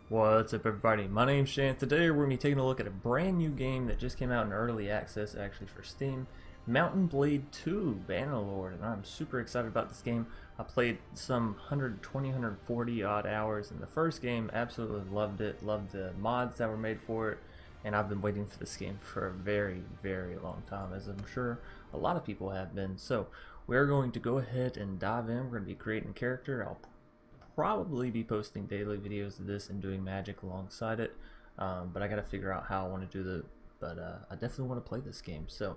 What's up, everybody? My name's Shan. Today we're going to be taking a look at a brand new game that just came out in early access actually for Steam. Mountain Blade 2 Bannerlord, and I'm super excited about this game. I played some 120, 140 odd hours in the first game, absolutely loved it, loved the mods that were made for it, and I've been waiting for this game for a very, very long time, as I'm sure a lot of people have been. So we're going to go ahead and dive in. We're going to be creating a character. I'll probably be posting daily videos of this and doing magic alongside it, but I gotta figure out how I want to do the I definitely want to play this game. So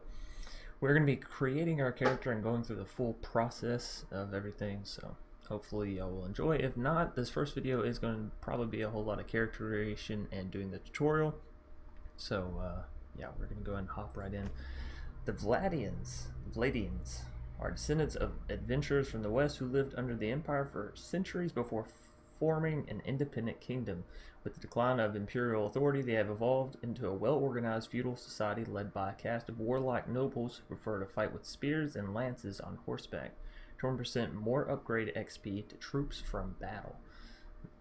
we're going to be creating our character and going through the full process of everything, so hopefully y'all will enjoy. If not, this first video is going to probably be a whole lot of character creation and doing the tutorial. So yeah, we're going to go ahead and hop right in. The Vladians are descendants of adventurers from the west who lived under the empire for centuries before forming an independent kingdom. With the decline of imperial authority, they have evolved into a well-organized feudal society led by a caste of warlike nobles who prefer to fight with spears and lances on horseback. 20% more upgrade XP to troops from battle.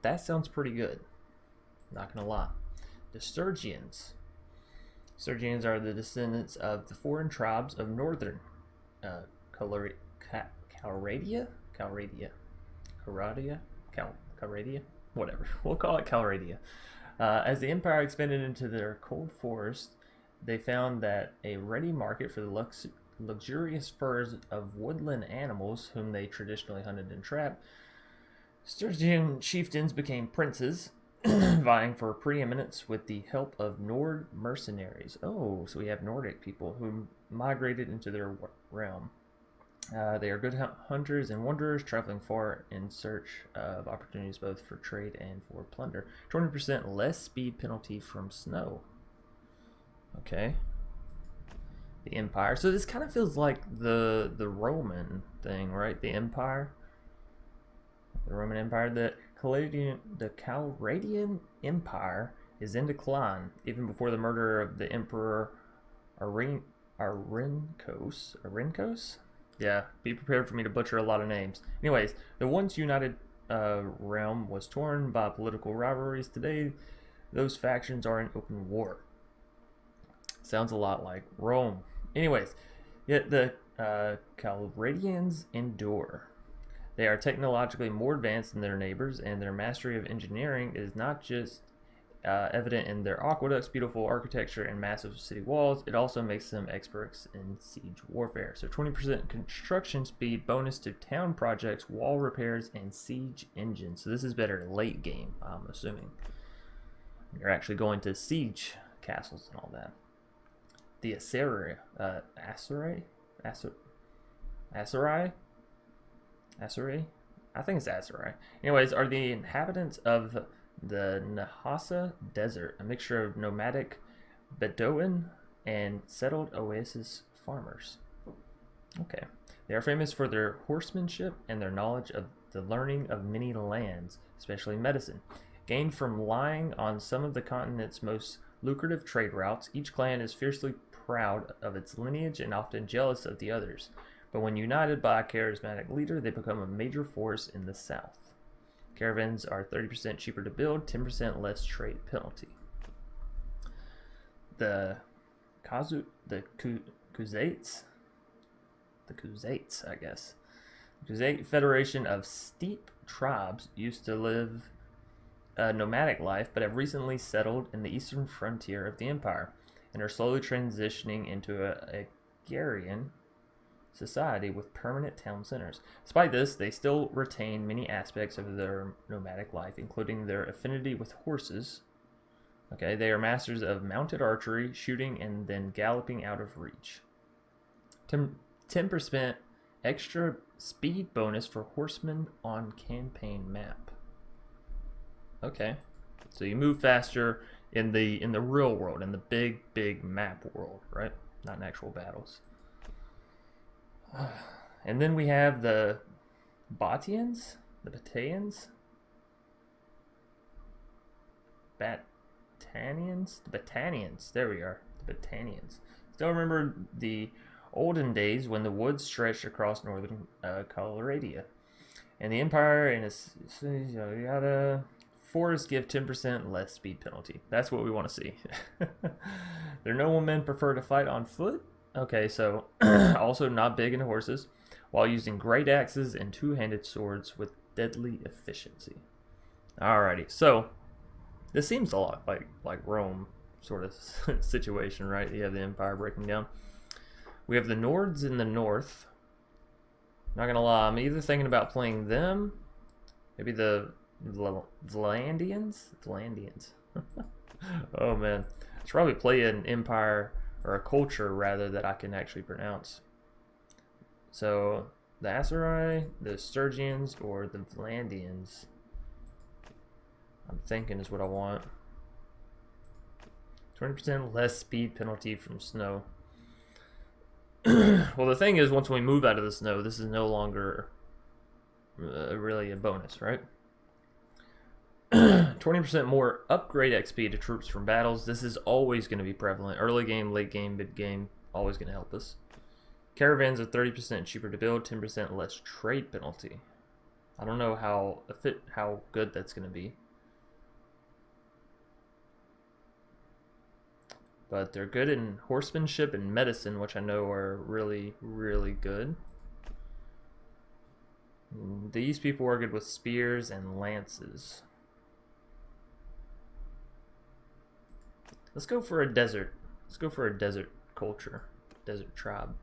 That sounds pretty good, not gonna lie. The Sturgians. Sturgians are the descendants of the foreign tribes of northern Calradia, whatever. We'll call it Calradia. As the empire expanded into their cold forest, they found that a ready market for the luxurious furs of woodland animals, whom they traditionally hunted and trapped. Sturgian chieftains became princes, vying for preeminence with the help of Nord mercenaries. Oh, so we have Nordic people who migrated into their realm. They are good hunters and wanderers, traveling far in search of opportunities both for trade and for plunder. 20% less speed penalty from snow. Okay. The Empire. So this kind of feels like the Roman thing, right? The Empire. The Roman Empire. The Calradian Empire is in decline, even before the murder of the Emperor Arinkos? Yeah, be prepared for me to butcher a lot of names. Anyways, the once united realm was torn by political rivalries. Today, those factions are in open war. Sounds a lot like Rome. Anyways, yet the Calradians endure. They are technologically more advanced than their neighbors, and their mastery of engineering is not just evident in their aqueducts, beautiful architecture, and massive city walls. It also makes them experts in siege warfare. So 20% construction speed bonus to town projects, wall repairs, and siege engines. So this is better late game, I'm assuming. You're actually going to siege castles and all that. The Aserai? I think it's Aserai. Anyways, are the inhabitants of the Nahasa Desert, a mixture of nomadic Bedouin and settled oasis farmers. Okay. They are famous for their horsemanship and their knowledge of the learning of many lands, especially medicine. Gained from lying on some of the continent's most lucrative trade routes, each clan is fiercely proud of its lineage and often jealous of the others. But when united by a charismatic leader, they become a major force in the south. Caravans are 30% cheaper to build, 10% less trade penalty. The Khuzaits, I guess. The Khuzait Federation of steppe tribes used to live a nomadic life, but have recently settled in the eastern frontier of the empire and are slowly transitioning into a agrarian society with permanent town centers. Despite this, they still retain many aspects of their nomadic life, including their affinity with horses. Okay, they are masters of mounted archery, shooting, and then galloping out of reach. 10% extra speed bonus for horsemen on campaign map. Okay, so you move faster in the real world, in the big map world, right? Not in actual battles. And then we have the Batavians, there we are, the Batanians. Still remember the olden days when the woods stretched across northern Calradia, and the empire and its yada Forests give 10% less speed penalty. That's what we want to see. Their noblemen prefer to fight on foot. Okay, so also not big into horses, while using great axes and two-handed swords with deadly efficiency. Alrighty, so this seems a lot like Rome sort of situation, right? You have the empire breaking down. We have the Nords in the north. Not gonna lie, I'm either thinking about playing them, maybe the Vlandians? Oh man, I should probably play an empire or a culture rather that I can actually pronounce. So the Aserai, the Sturgians, or the Vlandians, I'm thinking is what I want. 20% less speed penalty from snow. Well, the thing is, once we move out of the snow, this is no longer really a bonus, right? 20% more upgrade XP to troops from battles. This is always going to be prevalent. Early game, late game, mid game, always going to help us. Caravans are 30% cheaper to build, 10% less trade penalty. I don't know how good that's going to be. But they're good in horsemanship and medicine, which I know are really, really good. These people are good with spears and lances. Let's go for a desert. Let's go for a desert culture, desert tribe.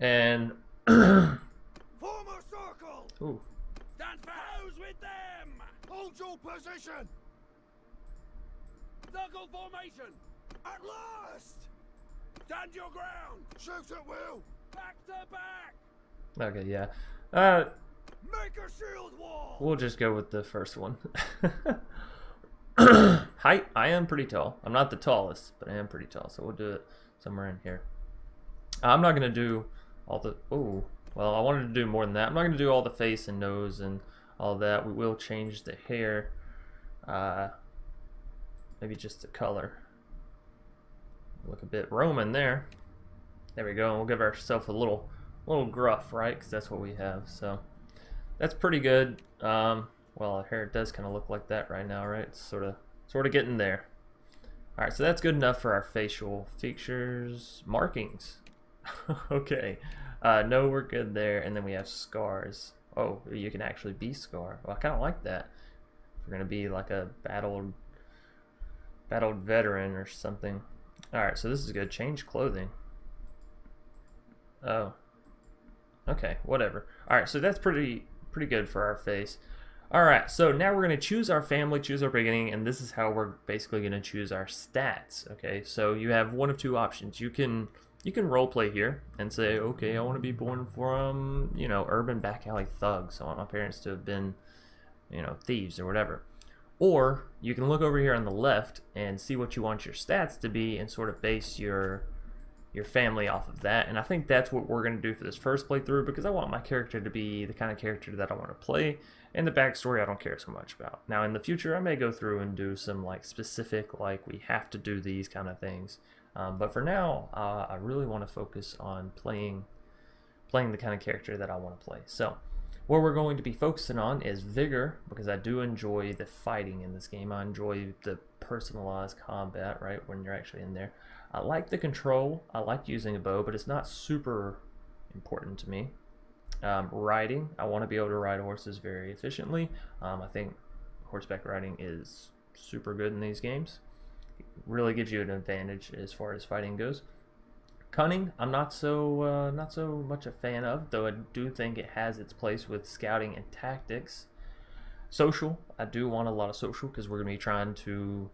And form a circle. Ooh. Stand fast with them. Hold your position. Circle formation. At last. Stand your ground. Shoot at will. Back to back. Okay, yeah. Make a shield wall. We'll just go with the first one. Height, I am pretty tall. I'm not the tallest, but I am pretty tall, so we'll do it somewhere in here. I'm not gonna do all the well, I wanted to do more than that. I'm not gonna do all the face and nose and all that. We will change the hair. Maybe just the color. Look a bit Roman there. There we go. We'll give ourselves a little gruff, right? Because that's what we have. So that's pretty good. Well, our hair does kind of look like that right now, right? It's sort of getting there. All right, so that's good enough for our facial features, markings. Okay. No, we're good there. And then we have scars. Oh, you can actually be Scar. Well, I kind of like that. If we're gonna be like a battled veteran or something. Alright, so this is good. Change clothing. Oh. Okay, whatever. Alright, so that's pretty good for our face. Alright, so now we're going to choose our family, choose our beginning, and this is how we're basically going to choose our stats. Okay, so you have one of two options. You can roleplay here and say, okay, I want to be born from, you know, urban back alley thugs. I want my parents to have been, you know, thieves or whatever. Or you can look over here on the left and see what you want your stats to be and sort of base your family off of that. And I think that's what we're going to do for this first playthrough, because I want my character to be the kind of character that I want to play, and the backstory I don't care so much about. Now in the future I may go through and do some like specific, like we have to do these kind of things. But for now, I really want to focus on playing the kind of character that I want to play. So what we're going to be focusing on is vigor, because I do enjoy the fighting in this game. I enjoy the personalized combat, right, when you're actually in there. I like the control. I like using a bow, but it's not super important to me. Riding, I want to be able to ride horses very efficiently. I think horseback riding is super good in these games. It really gives you an advantage as far as fighting goes. Cunning, I'm not so much a fan of, though I do think it has its place with scouting and tactics. Social, I do want a lot of social, because we're going to be trying to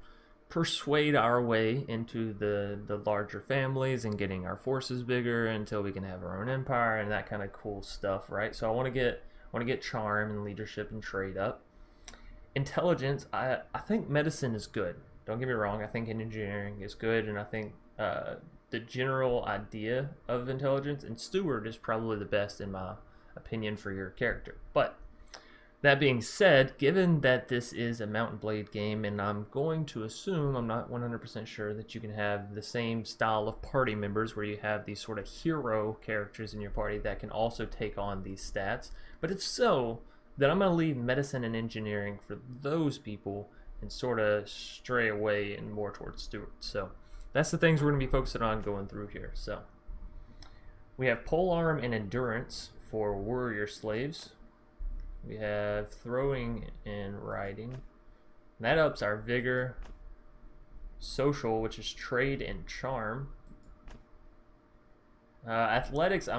persuade our way into the larger families and getting our forces bigger until we can have our own empire and that kind of cool stuff, right? So I want to get charm and leadership and trade up. Intelligence, I think medicine is good. Don't get me wrong, I think engineering is good, and I think the general idea of intelligence and steward is probably the best in my opinion for your character. But that being said, given that this is a Mount & Blade game, and I'm going to assume, I'm not 100% sure, that you can have the same style of party members where you have these sort of hero characters in your party that can also take on these stats. But if so, then I'm going to leave medicine and engineering for those people and sort of stray away and more towards Steward. So that's the things we're going to be focusing on going through here. So we have polearm and endurance for warrior slaves. We have throwing and riding. That ups our vigor. Social, which is trade and charm. Athletics,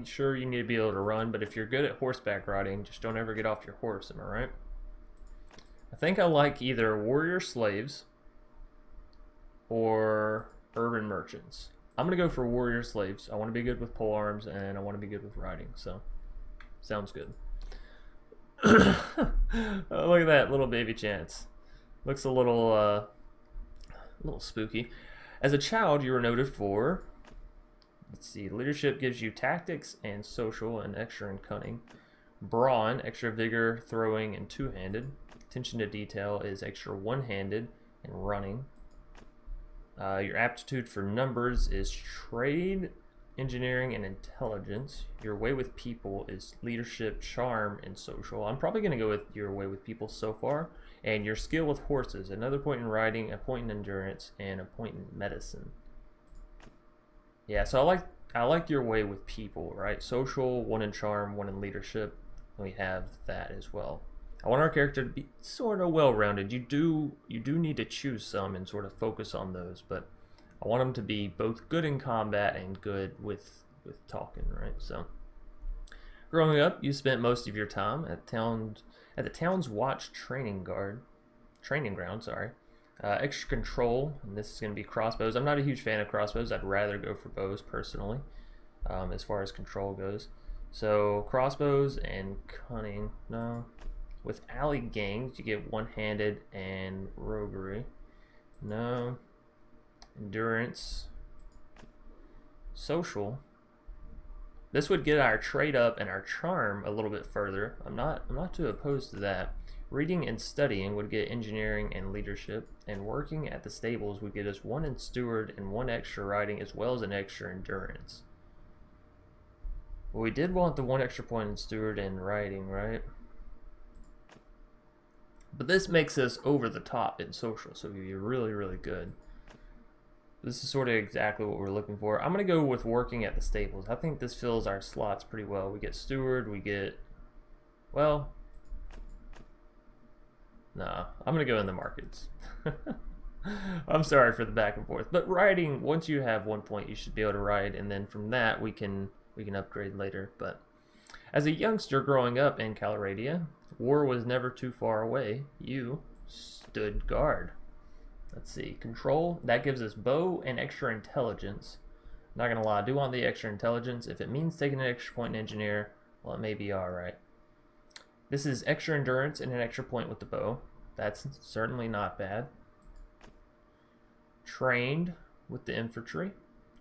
sure, you need to be able to run, but if you're good at horseback riding, just don't ever get off your horse, am I right? I think I like either warrior slaves or urban merchants. I'm going to go for warrior slaves. I want to be good with polearms, and I want to be good with riding, so sounds good. Oh, look at that little baby Chance. Looks a little spooky. As a child, you were noted for, let's see, leadership gives you tactics and social and extra and cunning. Brawn, extra vigor, throwing, and two-handed. Attention to detail is extra one-handed and running. Your aptitude for numbers is trade, engineering, and intelligence. Your way with people is leadership, charm, and social. I'm probably going to go with your way with people so far. And your skill with horses, another point in riding, a point in endurance, and a point in medicine. Yeah, so I like your way with people, right? Social, one in charm, one in leadership. We have that as well. I want our character to be sort of well-rounded. You do need to choose some and sort of focus on those, but I want them to be both good in combat and good with talking, right? So, growing up, you spent most of your time at the town's watch training ground. Extra control, and this is going to be crossbows. I'm not a huge fan of crossbows. I'd rather go for bows personally, as far as control goes. So crossbows and cunning. No. With alley gangs, you get one-handed and roguery. No. Endurance. Social. This would get our trade up and our charm a little bit further. I'm not too opposed to that. Reading and studying would get engineering and leadership, and working at the stables would get us one in steward and one extra riding as well as an extra endurance. Well, we did want the one extra point in steward and riding, right? But this makes us over the top in social, so we'd be really, really good. This is sort of exactly what we're looking for. I'm going to go with working at the stables. I think this fills our slots pretty well. We get steward, we get, well, nah, I'm going to go in the markets. I'm sorry for the back and forth. But riding, once you have 1 point, you should be able to ride, and then from that we can upgrade later. But as a youngster growing up in Calradia, war was never too far away. You stood guard. Let's see, control, that gives us bow and extra intelligence. Not gonna lie, I do want the extra intelligence. If it means taking an extra point in engineer, well, it may be alright. This is extra endurance and an extra point with the bow. That's certainly not bad. Trained with the infantry.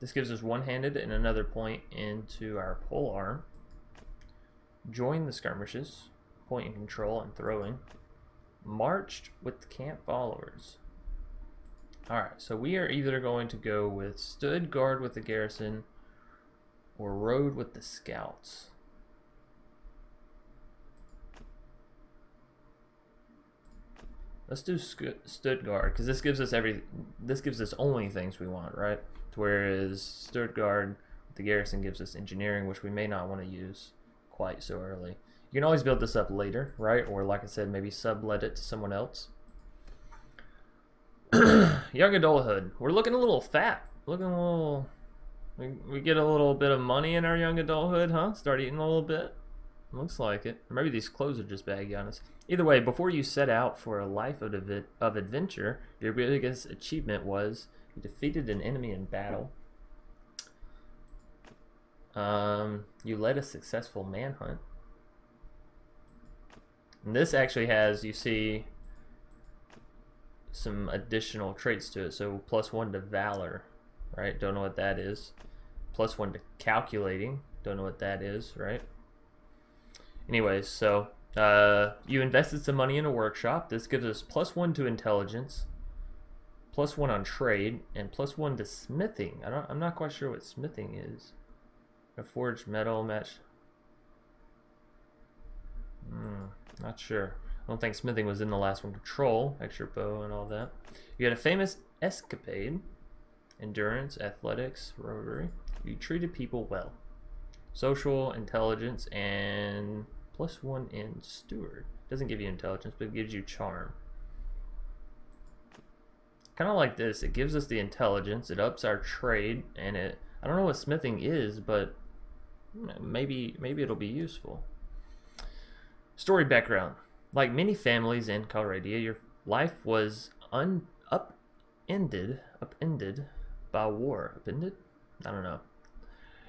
This gives us one-handed and another point into our polearm. Join the skirmishes, point and control and throwing. Marched with the camp followers. Alright, so we are either going to go with stood guard with the garrison or rode with the scouts. Let's do stood guard because this gives us only things we want, right? Whereas stood guard with the garrison gives us engineering, which we may not want to use quite so early. You can always build this up later, right? Or like I said, maybe sublet it to someone else. Young adulthood. We're looking a little fat. Looking a little... We get a little bit of money in our young adulthood, huh? Start eating a little bit. Looks like it. Or maybe these clothes are just baggy on us. Either way, before you set out for a life of adventure, your biggest achievement was you defeated an enemy in battle. You led a successful manhunt. And this actually has, you see, some additional traits to it. So +1 to valor, right? Don't know what that is. +1 to calculating. Don't know what that is, right? Anyways, so you invested some money in a workshop. This gives us +1 to intelligence, +1 on trade, and +1 to smithing. I'm not quite sure what smithing is. A forged metal match. Not sure. I don't think smithing was in the last one. Control, extra bow and all that. You had a famous escapade. Endurance, athletics, rotary. You treated people well. Social, intelligence, and +1 in steward. Doesn't give you intelligence, but it gives you charm. Kind of like this. It gives us the intelligence. It ups our trade, and it. I don't know what smithing is, but maybe it'll be useful. Story background. Like many families in Calradia, your life was upended by war. Upended? I don't know.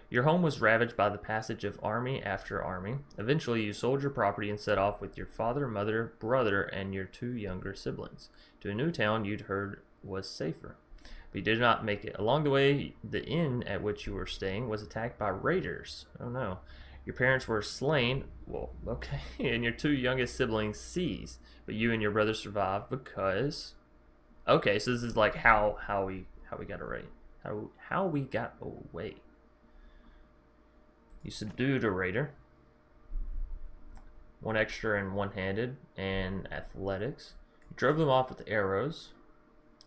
Your home was ravaged by the passage of army after army. Eventually, you sold your property and set off with your father, mother, brother, and your 2 younger siblings to a new town you'd heard was safer. But you did not make it. Along the way, the inn at which you were staying was attacked by raiders. Oh no. Your parents were slain, well, okay, and your 2 youngest siblings seized. But you and your brother survived because... Okay, so this is like how we got away. How we got away. You subdued a raider. 1 extra and one-handed and athletics. You drove them off with arrows.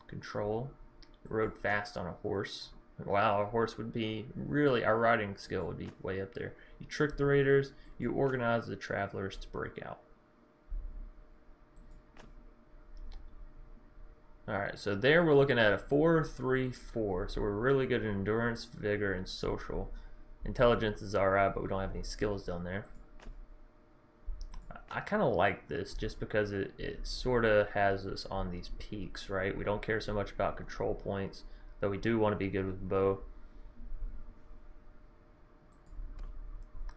Control. You rode fast on a horse. Wow, a horse would be really, our riding skill would be way up there. You tricked the raiders. You organized the travelers to break out. Alright, so there we're looking at a 4-3-4. So we're really good in endurance, vigor, and social. Intelligence is alright, but we don't have any skills down there. I kind of like this just because it sort of has us on these peaks, right? We don't care so much about control points, though we do want to be good with the bow.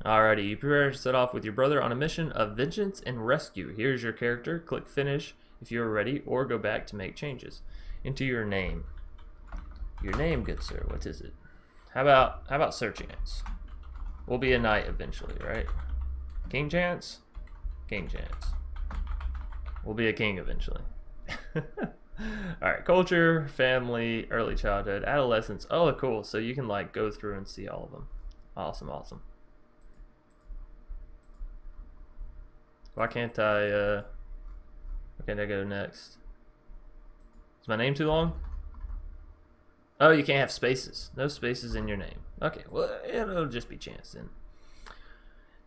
Alrighty, you prepare to set off with your brother on a mission of vengeance and rescue. Here's your character. Click finish if you are ready, or go back to make changes. Enter your name. Your name, good sir, what is it? How about Sir Chance? We'll be a knight eventually, right? King Chance? King Chance. We'll be a king eventually. Alright, culture, family, early childhood, adolescence. Oh, cool. So you can like go through and see all of them. Awesome, awesome. Why can't I go next? Is my name too long? Oh, you can't have spaces. No spaces in your name. Okay, well, it'll just be Chance then.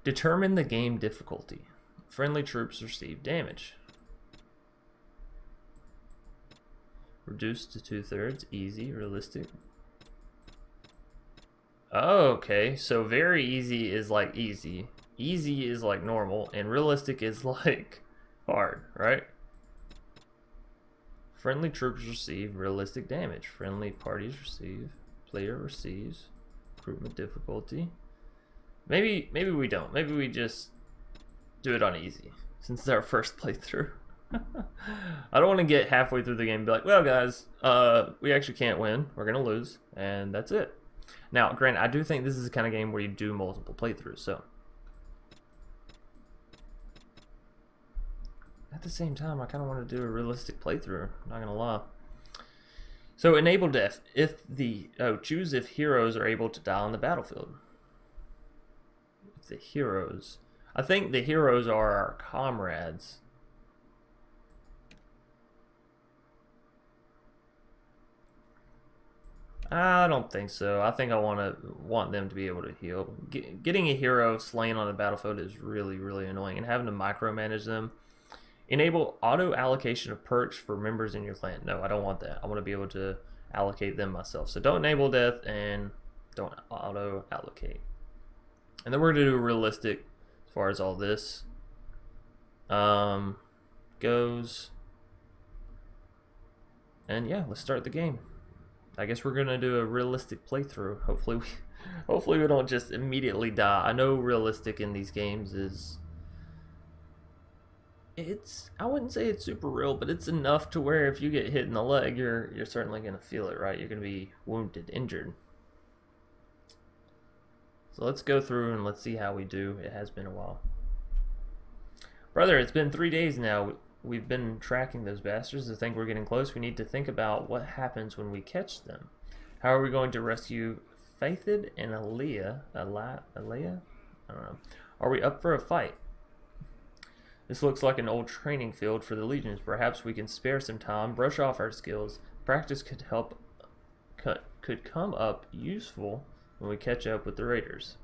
Determine the game difficulty. Friendly troops receive damage. Reduced to 2/3. Easy, realistic. Oh, okay, so very easy is like easy. Easy is like normal, and realistic is like hard, right? Friendly troops receive realistic damage. Friendly parties receive. Player receives. Recruitment difficulty. Maybe we don't. Maybe we just do it on easy, since it's our first playthrough. I don't want to get halfway through the game and be like, well guys, we actually can't win. We're going to lose, and that's it. Now, granted, I do think this is the kind of game where you do multiple playthroughs, so. At the same time, I kind of want to do a realistic playthrough, not going to lie. So, enable death. Choose if heroes are able to die on the battlefield. If the heroes. I think the heroes are our comrades. I don't think so. I think I want them to be able to heal. Getting a hero slain on the battlefield is really, really annoying, and having to micromanage them. Enable auto allocation of perks for members in your clan. No, I don't want that. I want to be able to allocate them myself. So don't enable death and don't auto allocate. And then we're going to do realistic as far as all this goes. And yeah, let's start the game. I guess we're going to do a realistic playthrough. Hopefully we don't just immediately die. I know realistic in these games is... I wouldn't say it's super real, but it's enough to where if you get hit in the leg, you're certainly going to feel it, right? You're going to be wounded, injured. So let's go through and let's see how we do. It has been a while. Brother, it's been 3 days now. We've been tracking those bastards. I think we're getting close. We need to think about what happens when we catch them. How are we going to rescue Faithid and Aaliyah? I don't know. Are we up for a fight? This looks like an old training field for the legions. Perhaps we can spare some time, brush off our skills. Practice could come up useful when we catch up with the raiders.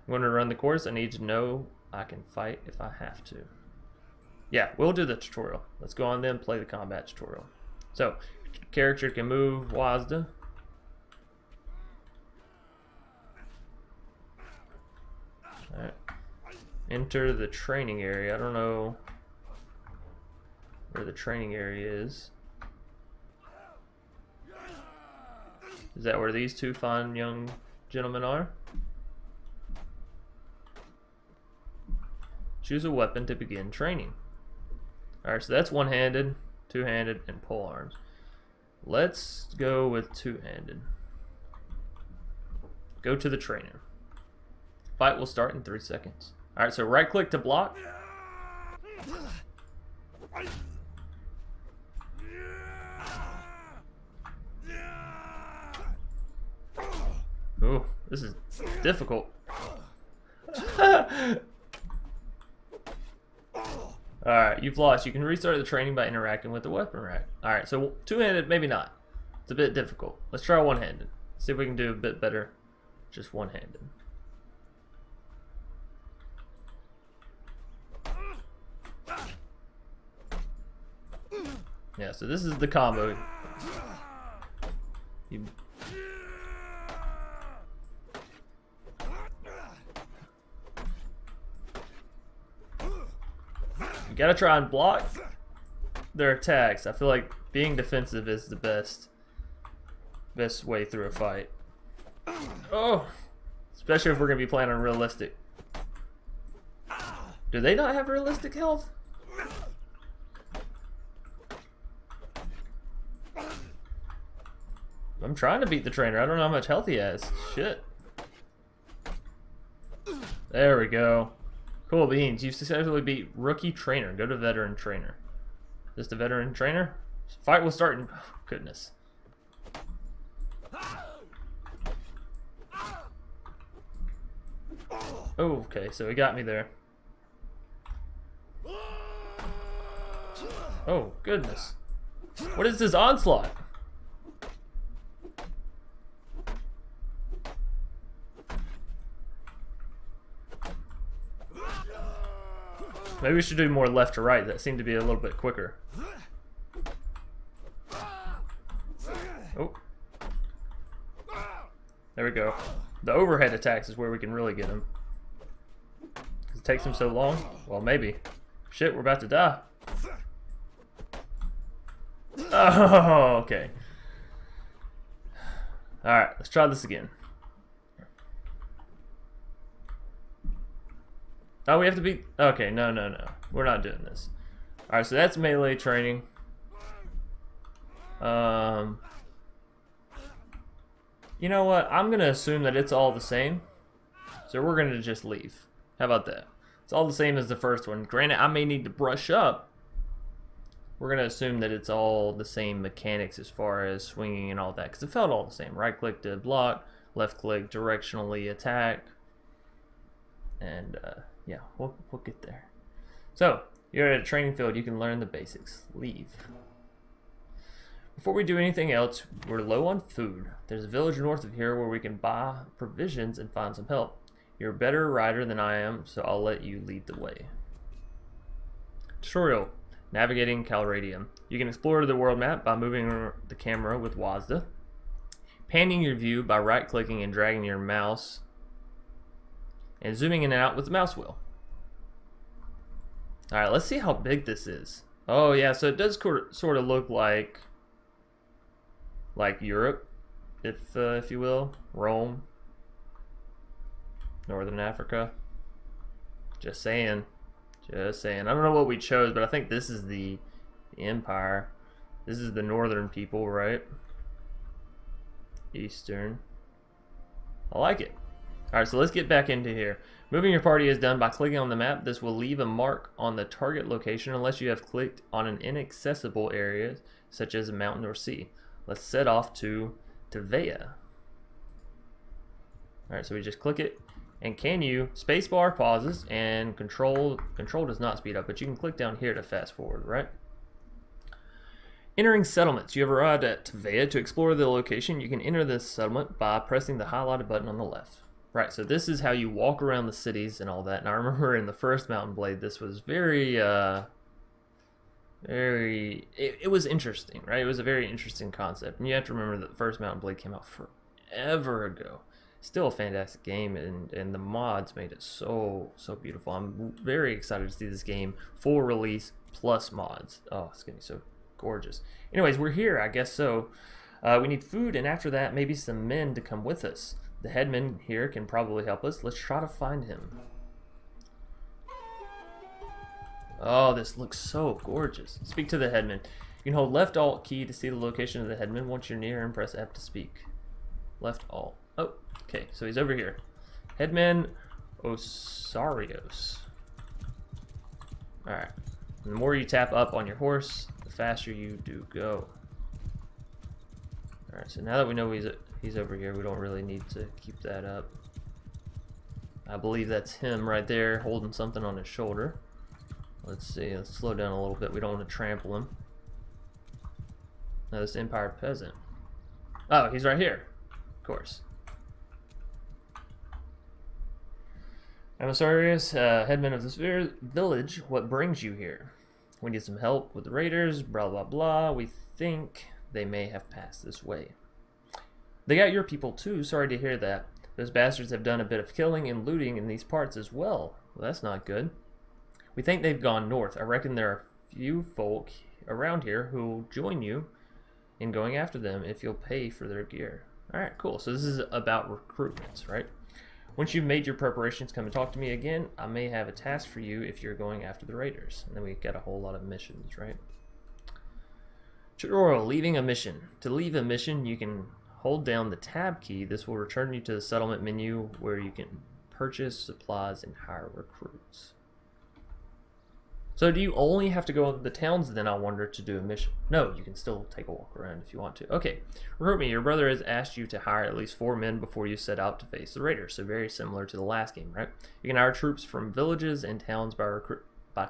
I'm going to run the course. I need to know I can fight if I have to. Yeah, we'll do the tutorial. Let's go on then, play the combat tutorial. So, character can move WASD. Alright. Enter the training area. I don't know where the training area is. Is that where these two fine young gentlemen are? Choose a weapon to begin training. Alright, so that's one-handed, two-handed, and pole arms. Let's go with two-handed. Go to the trainer. Fight will start in 3 seconds. Alright, so right-click to block. Ooh, this is difficult. Alright, you've lost. You can restart the training by interacting with the weapon rack. Alright, so two-handed, maybe not. It's a bit difficult. Let's try one-handed. See if we can do a bit better just one-handed. Yeah, so this is the combo. You gotta try and block their attacks. I feel like being defensive is the best way through a fight. Oh, especially if we're gonna be playing on realistic. Do they not have realistic health? I'm trying to beat the trainer. I don't know how much health he has. Shit. There we go. Cool beans. You've successfully beat rookie trainer. Go to veteran trainer. Just a veteran trainer? Fight will start in... Oh, goodness. Oh, okay. So he got me there. Oh, goodness. What is this onslaught? Maybe we should do more left to right. That seemed to be a little bit quicker. Oh. There we go. The overhead attacks is where we can really get him. It takes him so long. Well, maybe. Shit, we're about to die. Oh, okay. Alright, let's try this again. Oh, we have to be... Okay, no. We're not doing this. Alright, so that's melee training. You know what? I'm going to assume that it's all the same. So we're going to just leave. How about that? It's all the same as the first one. Granted, I may need to brush up. We're going to assume that it's all the same mechanics as far as swinging and all that. Because it felt all the same. Right click to block. Left click directionally attack. And... yeah, we'll get there. So, you're at a training field, you can learn the basics. Leave. Before we do anything else, we're low on food. There's a village north of here where we can buy provisions and find some help. You're a better rider than I am, so I'll let you lead the way. Tutorial. Navigating Calradium. You can explore the world map by moving the camera with WASD. Panning your view by right-clicking and dragging your mouse and zooming in and out with the mouse wheel. Alright, let's see how big this is. Oh yeah, so it does sort of look like Europe, if you will. Rome. Northern Africa. Just saying. Just saying. I don't know what we chose, but I think this is the empire. This is the northern people, right? Eastern. I like it. Alright, so let's get back into here. Moving your party is done by clicking on the map. This will leave a mark on the target location unless you have clicked on an inaccessible area, such as a mountain or sea. Let's set off to Tevea. Alright, so we just click it. And can you, spacebar pauses, and control does not speed up, but you can click down here to fast forward, right? Entering settlements. You have arrived at Tavea. To explore the location, you can enter this settlement by pressing the highlighted button on the left. Right, so this is how you walk around the cities and all that. And I remember in the first Mountain Blade, this was very, it was interesting, right? It was a very interesting concept. And you have to remember that the first Mountain Blade came out forever ago. Still a fantastic game, and the mods made it so beautiful. I'm very excited to see this game full release plus mods. Oh, it's gonna be so gorgeous. Anyways, we're here, I guess so. We need food, and after that, maybe some men to come with us. The headman here can probably help us. Let's try to find him. Oh, this looks so gorgeous. Speak to the headman. You can hold left alt key to see the location of the headman. Once you're near him, press F to speak. Left alt. Oh, okay, so he's over here. Headman Osarios. Alright. The more you tap up on your horse, the faster you do go. Alright, so now that we know he's over here, we don't really need to keep that up. I believe that's him right there holding something on his shoulder. Let's see, let's slow down a little bit. We don't want to trample him. Now this Empire peasant. Oh, he's right here. Of course. I'm Osarius, headman of this village. What brings you here? We need some help with the raiders, blah blah blah. We think they may have passed this way. They got your people too, sorry to hear that. Those bastards have done a bit of killing and looting in these parts as well. Well, that's not good. We think they've gone north. I reckon there are a few folk around here who will join you in going after them if you'll pay for their gear. Alright, cool. So this is about recruitments, right? Once you've made your preparations, come and talk to me again. I may have a task for you if you're going after the raiders. And then we get a whole lot of missions, right? Tutorial, leaving a mission. To leave a mission, you can hold down the tab key. This will return you to the settlement menu where you can purchase supplies and hire recruits. So do you only have to go to the towns then, I wonder, to do a mission? No, you can still take a walk around if you want to. Okay, recruit me. Your brother has asked you to hire at least 4 men before you set out to face the raiders. So very similar to the last game, right? You can hire troops from villages and towns by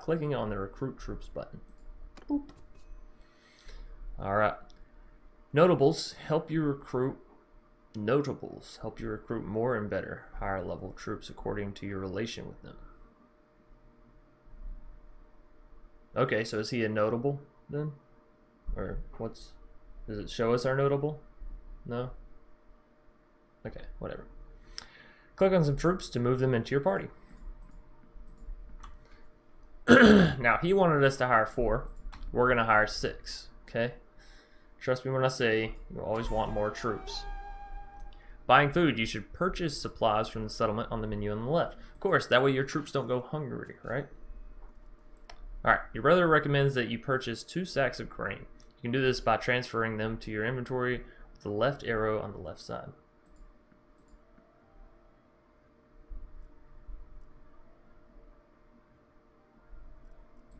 clicking on the recruit troops button. Boop. Alright. Notables help you recruit more and better higher level troops according to your relation with them. Okay, so is he a notable then? Or does it show us our notable? No? Okay, whatever. Click on some troops to move them into your party. Now, he wanted us to hire 4. We're going to hire 6, okay? Trust me when I say you always want more troops. Buying food, you should purchase supplies from the settlement on the menu on the left. Of course, that way your troops don't go hungry, right? Alright, your brother recommends that you purchase 2 sacks of grain. You can do this by transferring them to your inventory with the left arrow on the left side.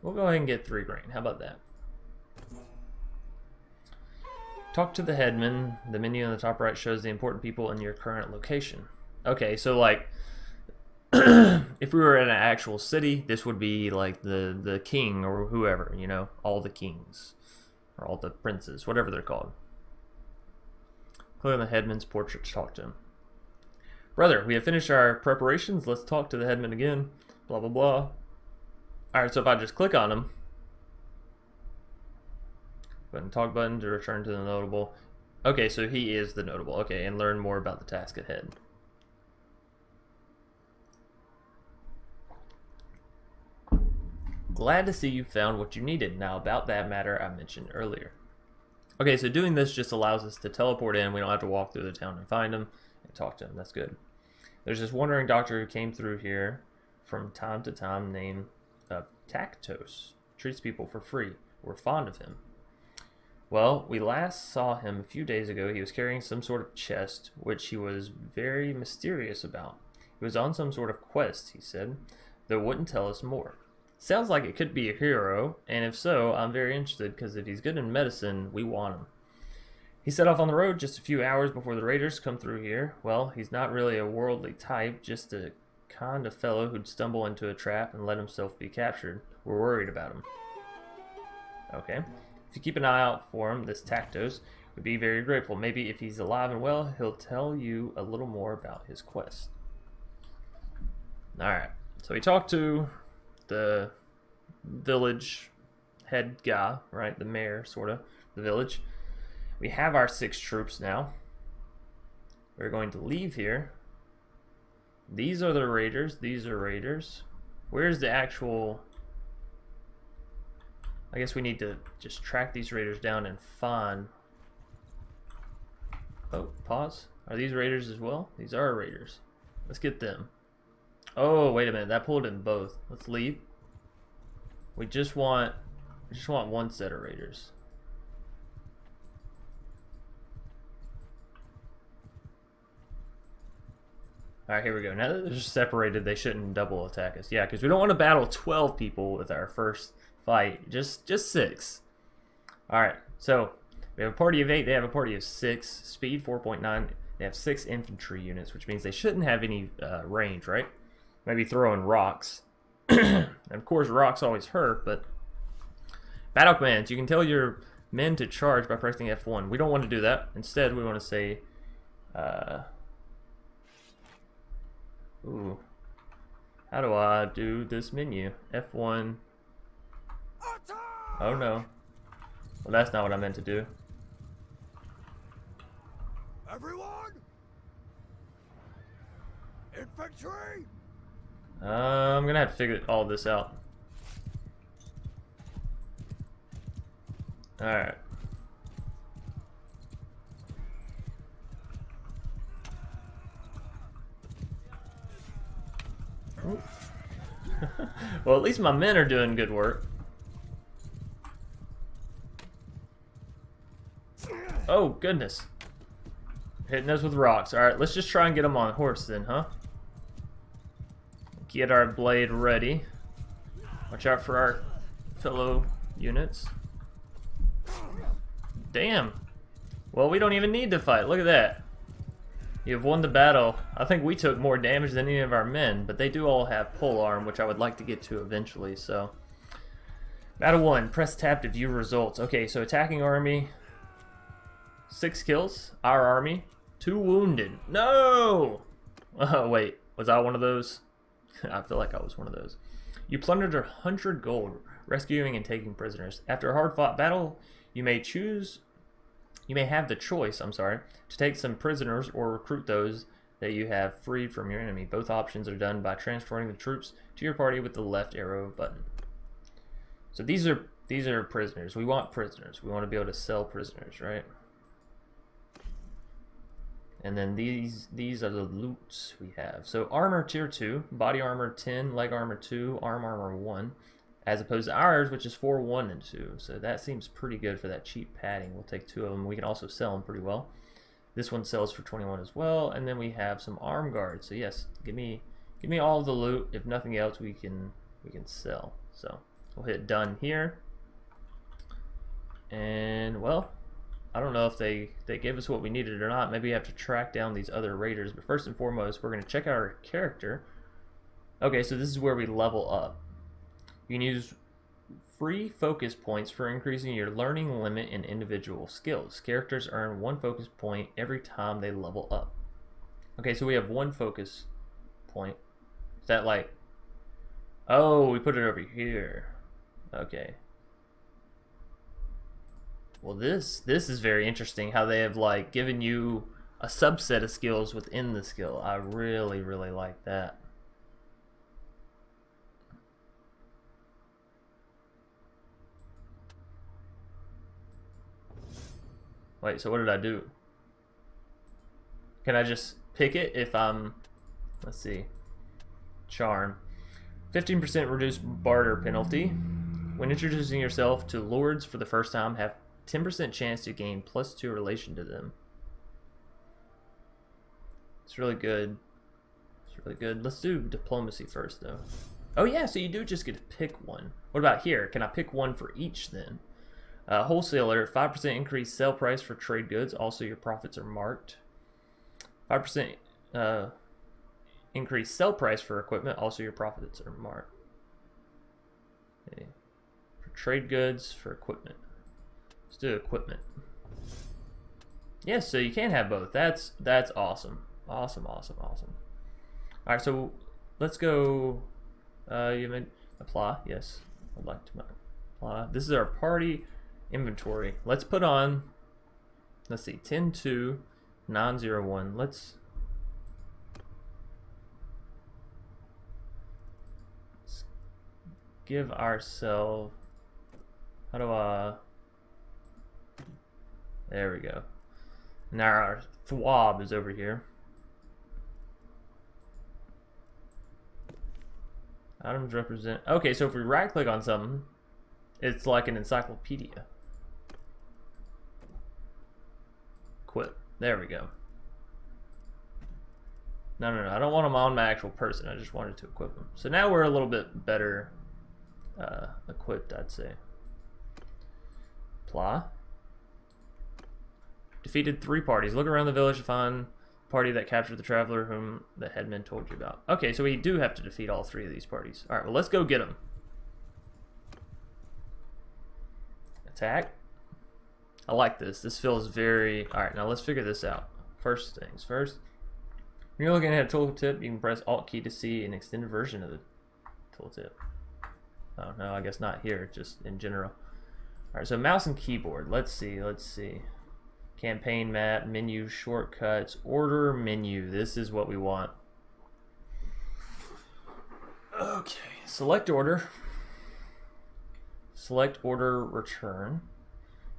We'll go ahead and get 3 grain. How about that? Talk to the headman. The menu on the top right shows the important people in your current location. Okay, so like if we were in an actual city, this would be like the king or whoever, you know, all the kings or all the princes, whatever they're called. Click on the headman's portrait to talk to him. Brother, we have finished our preparations. Let's talk to the headman again. Blah, blah, blah. Alright, so if I just click on him, button talk button to return to the notable. Okay, so he is the notable. Okay, and learn more about the task ahead. Glad to see you found what you needed. Now about that matter I mentioned earlier. Okay, so doing this just allows us to teleport in. We don't have to walk through the town and find him and talk to him. That's good. There's this wandering doctor who came through here from time to time named Tactos. Treats people for free. We're fond of him. Well, we last saw him a few days ago. He was carrying some sort of chest, which he was very mysterious about. He was on some sort of quest, he said, though wouldn't tell us more. Sounds like it could be a hero, and if so, I'm very interested, because if he's good in medicine, we want him. He set off on the road just a few hours before the raiders come through here. Well, he's not really a worldly type, just a kind of fellow who'd stumble into a trap and let himself be captured. We're worried about him. Okay. If you keep an eye out for him, this Tactos, we'd be very grateful. Maybe if he's alive and well, he'll tell you a little more about his quest. Alright. So we talked to the village head guy, right? The mayor, sort of, the village. We have our 6 troops now. We're going to leave here. These are the raiders. These are raiders. Where's the actual... I guess we need to just track these raiders down and find... Oh, pause. Are these raiders as well? These are raiders. Let's get them. Oh, wait a minute. That pulled in both. Let's leave. We just want one set of raiders. Alright, here we go. Now that they're separated, they shouldn't double attack us. Yeah, because we don't want to battle 12 people with our first fight. Just 6. Alright, so we have a party of 8. They have a party of 6. Speed 4.9. They have 6 infantry units, which means they shouldn't have any range, right? Maybe throwing rocks. And of course, rocks always hurt, but... Battle commands. You can tell your men to charge by pressing F1. We don't want to do that. Instead, we want to say... Ooh. How do I do this menu? F1. Oh no. Well, that's not what I meant to do. Everyone! Infantry! I'm gonna have to figure all this out. Alright. Well, at least my men are doing good work. Oh, goodness. Hitting us with rocks. Alright, let's just try and get them on horse then, huh? Get our blade ready. Watch out for our fellow units. Damn. Well, we don't even need to fight. Look at that. You've won the battle. I think we took more damage than any of our men, but they do all have pole arm, which I would like to get to eventually, so. Battle 1. Press tab to view results. Okay, so attacking army. 6 kills. Our army. 2 wounded. No! Oh, wait. Was I one of those? I feel like I was one of those. You plundered 100 gold, rescuing and taking prisoners. After a hard-fought battle, you may have the choice, to take some prisoners or recruit those that you have freed from your enemy. Both options are done by transferring the troops to your party with the left arrow button. So these are prisoners. We want prisoners. We want to be able to sell prisoners, right? And then these are the loots we have. So armor tier 2, body armor 10, leg armor 2, arm armor 1. As opposed to ours, which is 4, 1, and 2. So that seems pretty good for that cheap padding. We'll take 2 of them. We can also sell them pretty well. This one sells for 21 as well. And then we have some arm guards. So yes, give me all of the loot. If nothing else, we can sell. So we'll hit done here. And well, I don't know if they gave us what we needed or not. Maybe we have to track down these other raiders. But first and foremost, we're going to check out our character. Okay, so this is where we level up. You can use free focus points for increasing your learning limit in individual skills. Characters earn 1 focus point every time they level up. Okay, so we have 1 focus point. Is that like... Oh, we put it over here. Okay. Well, this is very interesting how they have like given you a subset of skills within the skill. I really, really like that. Wait, so what did I do? Can I just pick it if I'm... Let's see. Charm. 15% reduced barter penalty. When introducing yourself to lords for the first time, have 10% chance to gain +2 relation to them. It's really good. It's really good. Let's do diplomacy first, though. Oh yeah, so you do just get to pick one. What about here? Can I pick one for each then? Wholesaler, 5% increased sale price for trade goods. Also, your profits are marked. 5% increased sell price for equipment. Also, your profits are marked. Okay. For trade goods, for equipment. Let's do equipment. Yes, so you can have both. That's awesome. Awesome. All right, so let's go. You meant apply. Yes, I'd like to apply. This is our party inventory. Let's put on. Let's see, 10-2-901. Let's give ourselves. How do I? There we go. Now our thwab is over here. Items represent. Okay, so if we right click on something, it's like an encyclopedia. Quit. There we go. No. I don't want them on my actual person. I just wanted to equip them. So now we're a little bit better equipped, I'd say. Apply. Defeated 3 parties. Look around the village to find the party that captured the traveler whom the headman told you about. Okay, so we do have to defeat all 3 of these parties. Alright, well, let's go get them. Attack. I like this. This feels very... Alright, now let's figure this out. First things first. When you're looking at a tooltip, you can press Alt key to see an extended version of the tooltip. Oh, no, I guess not here, just in general. Alright, so mouse and keyboard. Let's see. Campaign map, menu, shortcuts, order, menu. This is what we want. Okay, select order. Select order, return.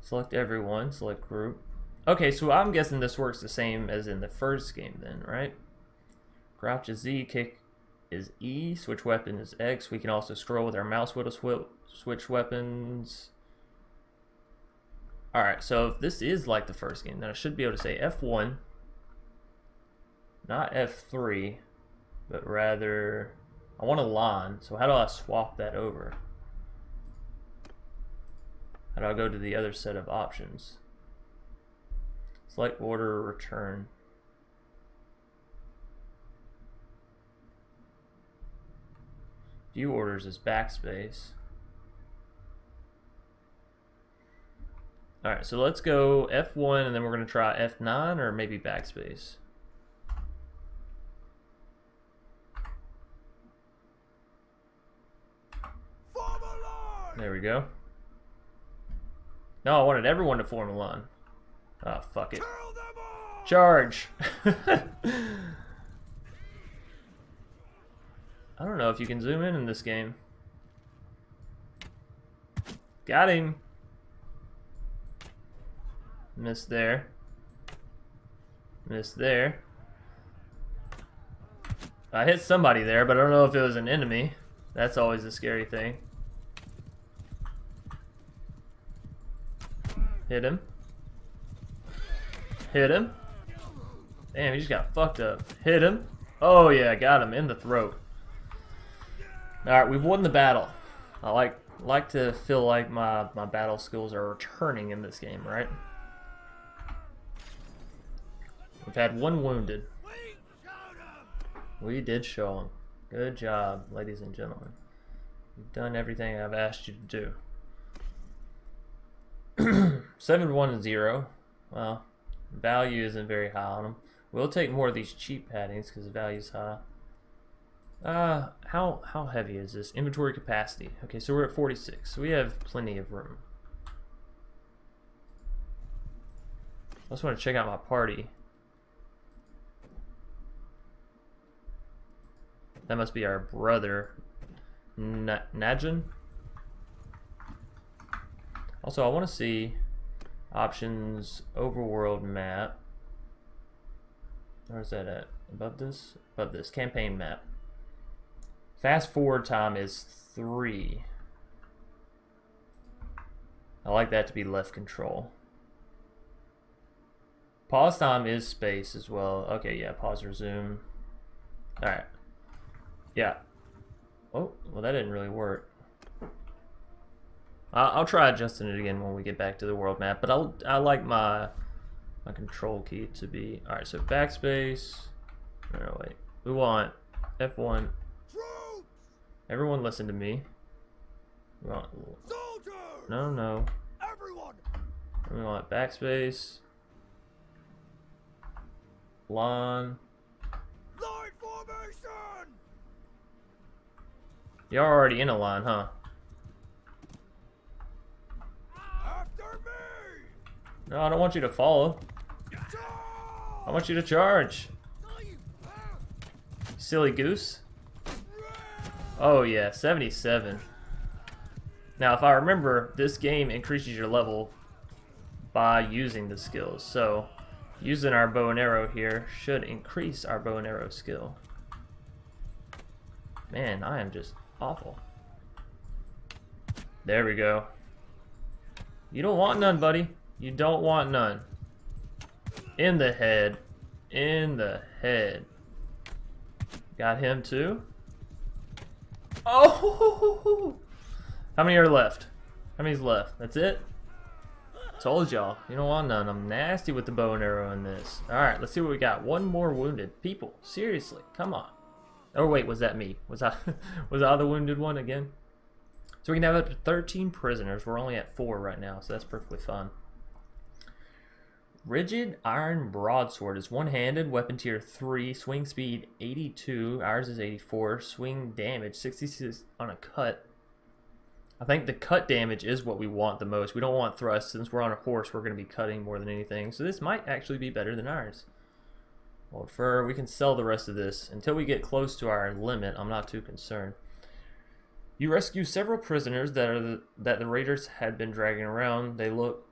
Select everyone, select group. Okay, so I'm guessing this works the same as in the first game then, right? Crouch is Z, kick is E, switch weapon is X. We can also scroll with our mouse wheel to switch weapons. Alright, so if this is like the first game, then I should be able to say F1, not F3, but rather, I want a line, so how do I swap that over? How do I go to the other set of options? Select order, return. View orders is backspace. Alright, so let's go F1 and then we're going to try F9 or maybe backspace. There we go. No, I wanted everyone to form a line. Oh, fuck it. Charge! I don't know if you can zoom in this game. Got him! Missed there. Missed there. I hit somebody there, but I don't know if it was an enemy. That's always a scary thing. Hit him. Hit him. Damn, he just got fucked up. Hit him. Oh yeah, got him in the throat. Alright, we've won the battle. I like to feel like my battle skills are returning in this game, right? We've had 1 wounded. We did show him. Good job, ladies and gentlemen. You've done everything I've asked you to do. 7-1-0. Well, value isn't very high on them. We'll take more of these cheap paddings because the value's high. How heavy is this? Inventory capacity. Okay, so we're at 46. So we have plenty of room. I just want to check out my party. That must be our brother, Najin. Also, I want to see options, overworld map. Where's that at? Above this? Above this. Campaign map. Fast forward time is 3. I like that to be left control. Pause time is space as well. Okay, yeah, pause, resume. Alright. Yeah. Oh, well that didn't really work. I'll try adjusting it again when we get back to the world map, but I like my control key to be... Alright, so backspace... No, wait. We want F1. Troops! Everyone listen to me. We want... Soldiers! No. Everyone! We want backspace. Line. Line formation! You're already in a line, huh? After me! No, I don't want you to follow. I want you to charge. Silly goose. Oh yeah, 77. Now if I remember, this game increases your level by using the skills. So using our bow and arrow here should increase our bow and arrow skill. Man, I am just awful. There we go. You don't want none, buddy. You don't want none. In the head. In the head. Got him too. Oh! How many are left? How many's left? That's it? Told y'all. You don't want none. I'm nasty with the bow and arrow in this. Alright, let's see what we got. One more wounded. People, seriously, come on. Oh wait, was that me? Was I the wounded one again? So we can have up to 13 prisoners. We're only at 4 right now, so that's perfectly fine. Rigid Iron Broadsword is one-handed, weapon tier 3, swing speed 82, ours is 84, swing damage 66 on a cut. I think the cut damage is what we want the most. We don't want thrust. Since we're on a horse, we're going to be cutting more than anything. So this might actually be better than ours. Old fur, we can sell the rest of this. Until we get close to our limit, I'm not too concerned. You rescue several prisoners that the raiders had been dragging around. They look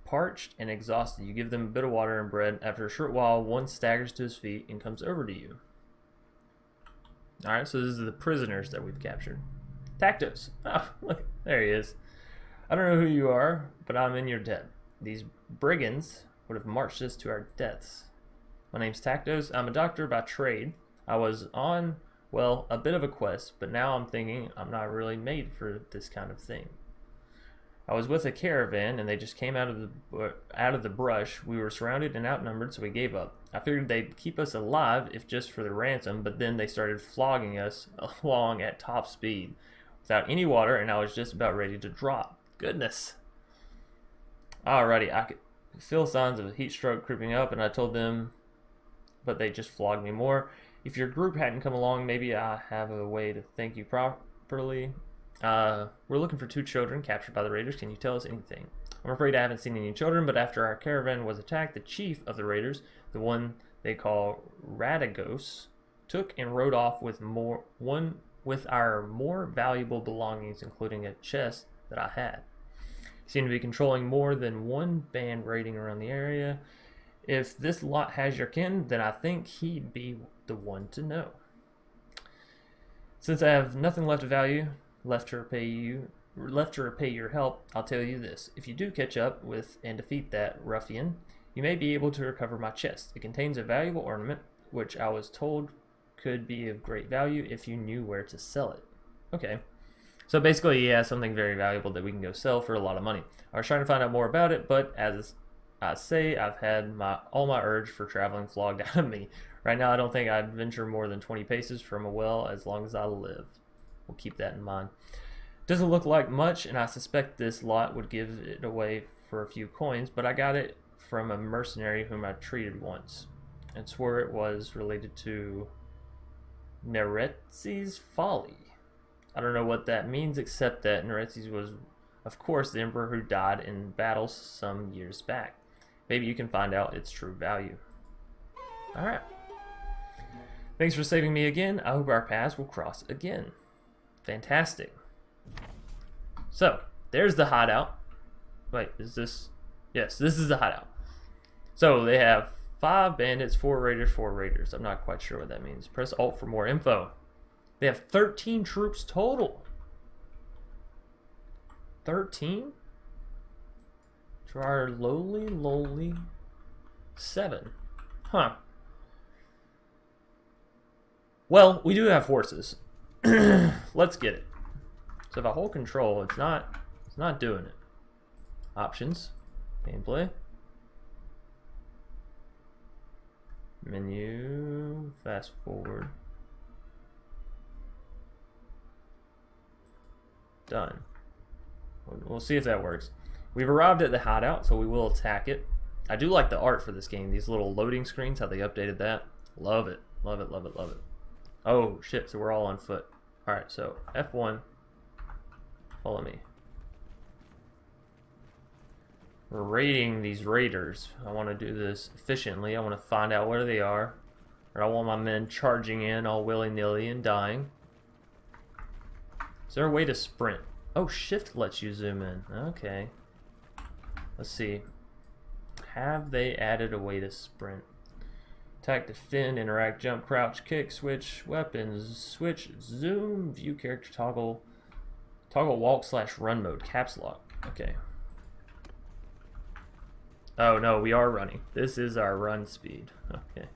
parched and exhausted. You give them a bit of water and bread. After a short while, one staggers to his feet and comes over to you. Alright, so this is the prisoners that we've captured. Tactos. Oh, look, there he is. I don't know who you are, but I'm in your debt. These brigands would have marched us to our deaths. My name's Tactos. I'm a doctor by trade. I was on, well, a bit of a quest, but now I'm thinking I'm not really made for this kind of thing. I was with a caravan, and they just came out of the brush. We were surrounded and outnumbered, so we gave up. I figured they'd keep us alive if just for the ransom, but then they started flogging us along at top speed without any water, and I was just about ready to drop. Goodness. Alrighty, I could feel signs of a heat stroke creeping up, and I told them, but they just flogged me more. If your group hadn't come along, maybe I have a way to thank you properly. We're looking for 2 children captured by the raiders. Can you tell us anything? I'm afraid I haven't seen any children, but after our caravan was attacked, the chief of the raiders, the one they call Radagos, took and rode off with our more valuable belongings, including a chest that I had. He seemed to be controlling more than one band raiding around the area. If this lot has your kin, then I think he'd be the one to know. Since I have nothing left of value, left to repay your help, I'll tell you this. If you do catch up with and defeat that ruffian, you may be able to recover my chest. It contains a valuable ornament, which I was told could be of great value if you knew where to sell it. Okay. So basically he has something very valuable that we can go sell for a lot of money. I was trying to find out more about it, but as I say, I've had all my urge for traveling flogged out of me. Right now I don't think I'd venture more than 20 paces from a well as long as I live. We'll keep that in mind. Doesn't look like much, and I suspect this lot would give it away for a few coins, but I got it from a mercenary whom I treated once and swore it was related to Neretzi's folly. I don't know what that means, except that Neretzi's was, of course, the emperor who died in battle some years back. Maybe you can find out its true value. Alright. Thanks for saving me again. I hope our paths will cross again. Fantastic. So, there's the hideout. Wait, is this... Yes, this is the hideout. So, they have 5 bandits, 4 raiders, 4 raiders. I'm not quite sure what that means. Press Alt for more info. They have 13 troops total. 13? To our lowly 7. Huh. Well, we do have horses. Let's get it. So if I hold control, it's not It's not doing it. Options. Gameplay. Menu. Fast forward. Done. We'll see if that works. We've arrived at the hideout, so we will attack it. I do like the art for this game. These little loading screens, how they updated that. Love it. Love it, love it, love it. Oh, shit, so we're all on foot. Alright, so F1. Follow me. We're raiding these raiders. I want to do this efficiently. I want to find out where they are. Or I want my men charging in all willy-nilly and dying. Is there a way to sprint? Oh, shift lets you zoom in. Okay. Let's see. Have they added a way to sprint? Attack, defend, interact, jump, crouch, kick, switch, weapons, switch, zoom, view character, toggle walk / run mode, caps lock. Okay. Oh no, we are running. This is our run speed. Okay.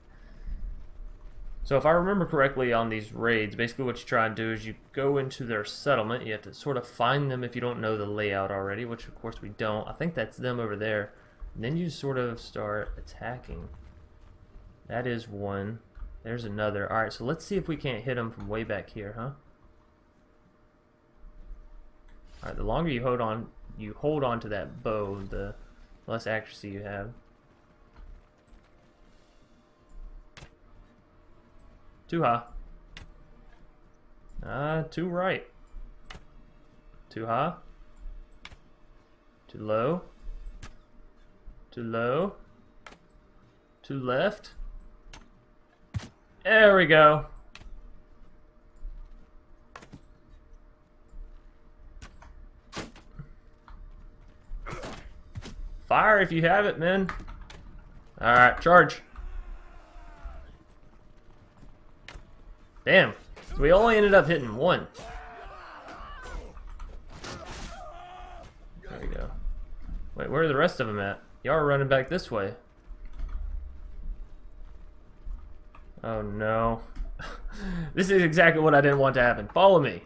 So if I remember correctly on these raids, basically what you try and do is you go into their settlement. You have to sort of find them if you don't know the layout already, which of course we don't. I think that's them over there. And then you sort of start attacking. That is one. There's another. Alright, so let's see if we can't hit them from way back here, huh? Alright, the longer you hold on to that bow, the less accuracy you have. Too high. Too right. Too high. Too low. Too low. Too left. There we go. Fire if you have it, man. Alright, charge. Damn. So we only ended up hitting one. There we go. Wait, where are the rest of them at? Y'all are running back this way. Oh no. This is exactly what I didn't want to happen. Follow me.